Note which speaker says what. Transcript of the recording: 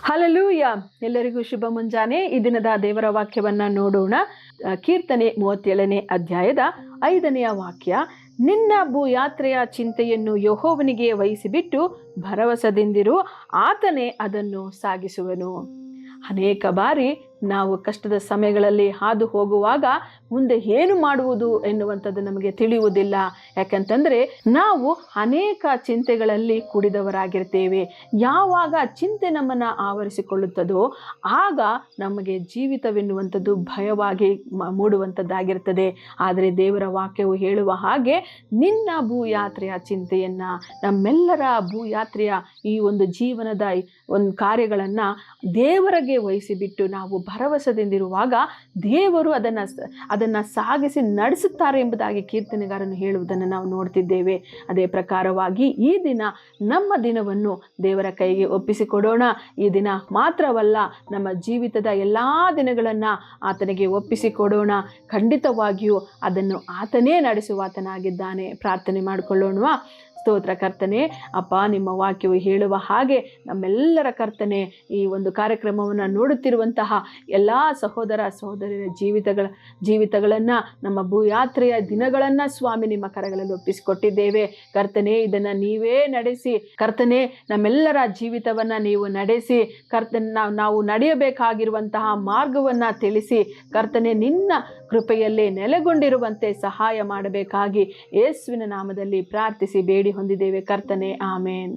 Speaker 1: Hallelujah. ಎಲ್ಲರಿಗೂ ಶುಭ ಮುಂಜಾನೆ. ಈ ದಿನದ ದೇವರ ವಾಕ್ಯವನ್ನ ನೋಡೋಣ. ಕೀರ್ತನೆ 37ನೇ ಅಧ್ಯಾಯದ 5ನೇ ವಾಕ್ಯ. ನಿನ್ನ ಭೂಯಾತ್ರೆಯ ಚಿಂತೆಯನ್ನು ಯೆಹೋವನಿಗೆ ವಹಿಸಿಬಿಟ್ಟು ಭರವಸದಿಂದಿರು, ಆತನೇ ಅದನ್ನು ಸಾಗಿಸುವನು. ಅನೇಕ ಬಾರಿ ನಾವು ಕಷ್ಟದ ಸಮಯಗಳಲ್ಲಿ ಹಾದು ಹೋಗುವಾಗ ಮುಂದೆ ಏನು ಮಾಡುವುದು ಎನ್ನುವಂಥದ್ದು ನಮಗೆ ತಿಳಿಯುವುದಿಲ್ಲ. ಯಾಕಂತಂದರೆ ನಾವು ಅನೇಕ ಚಿಂತೆಗಳಲ್ಲಿ ಕೂಡಿದವರಾಗಿರ್ತೇವೆ. ಯಾವಾಗ ಚಿಂತೆ ನಮ್ಮನ್ನು ಆವರಿಸಿಕೊಳ್ಳುತ್ತದೋ ಆಗ ನಮಗೆ ಜೀವಿತವೆನ್ನುವಂಥದ್ದು ಭಯವಾಗಿ ಮೂಡುವಂಥದ್ದಾಗಿರ್ತದೆ. ಆದರೆ ದೇವರ ವಾಕ್ಯವು ಹೇಳುವ ಹಾಗೆ ನಿನ್ನ ಭೂಯಾತ್ರೆಯ ಚಿಂತೆಯನ್ನು, ನಮ್ಮೆಲ್ಲರ ಭೂಯಾತ್ರೆಯ ಈ ಒಂದು ಜೀವನದ ಒಂದು ಕಾರ್ಯಗಳನ್ನು ದೇವರಿಗೆ ವಹಿಸಿಬಿಟ್ಟು ನಾವು ಭರವಸೆದಿಂದಿರುವಾಗ ದೇವರು ಅದನ್ನು ಸಾಗಿಸಿ ನಡೆಸುತ್ತಾರೆ ಎಂಬುದಾಗಿ ಕೀರ್ತನೆಗಾರನು ಹೇಳುವುದನ್ನು ನಾವು ನೋಡ್ತಿದ್ದೇವೆ. ಅದೇ ಪ್ರಕಾರವಾಗಿ ಈ ದಿನ ನಮ್ಮ ದಿನವನ್ನು ದೇವರ ಕೈಗೆ ಒಪ್ಪಿಸಿಕೊಡೋಣ. ಈ ದಿನ ಮಾತ್ರವಲ್ಲ, ನಮ್ಮ ಜೀವಿತದ ಎಲ್ಲ ದಿನಗಳನ್ನು ಆತನಿಗೆ ಒಪ್ಪಿಸಿಕೊಡೋಣ. ಖಂಡಿತವಾಗಿಯೂ ಅದನ್ನು ಆತನೇ ನಡೆಸುವಾತನಾಗಿದ್ದಾನೆ. ಪ್ರಾರ್ಥನೆ ಮಾಡಿಕೊಳ್ಳೋಣವಾ? ಸ್ತೋತ್ರ ಕರ್ತನೆ, ಅಪ್ಪ, ನಿಮ್ಮ ವಾಕ್ಯವು ಹೇಳುವ ಹಾಗೆ ನಮ್ಮೆಲ್ಲರ ಕರ್ತನೆ, ಈ ಒಂದು ಕಾರ್ಯಕ್ರಮವನ್ನು ನೋಡುತ್ತಿರುವಂತಹ ಎಲ್ಲ ಸಹೋದರ ಸಹೋದರಿಯರ ಜೀವಿತಗಳನ್ನು, ನಮ್ಮ ಭೂಯಾತ್ರೆಯ ದಿನಗಳನ್ನು ಸ್ವಾಮಿ ನಿಮ್ಮ ಕರಗಳಲ್ಲಿ ಒಪ್ಪಿಸಿಕೊಟ್ಟಿದ್ದೇವೆ. ಕರ್ತನೆ, ಇದನ್ನು ನೀವೇ ನಡೆಸಿ ಕರ್ತನೆ, ನಮ್ಮೆಲ್ಲರ ಜೀವಿತವನ್ನು ನೀವು ನಡೆಸಿ ಕರ್ತನೆ, ನಾವು ನಡೆಯಬೇಕಾಗಿರುವಂತಹ ಮಾರ್ಗವನ್ನು ತಿಳಿಸಿ ಕರ್ತನೆ, ನಿನ್ನ ಕೃಪೆಯಲ್ಲೇ ನೆಲೆಗೊಂಡಿರುವಂತೆ ಸಹಾಯ ಮಾಡಬೇಕಾಗಿ ಯೇಸುವಿನ ನಾಮದಲ್ಲಿ ಪ್ರಾರ್ಥಿಸಿ ಬೇಡಿ ಹೊಂದಿದ್ದೇವೆ ಕರ್ತನೆ. ಆಮೇನ್.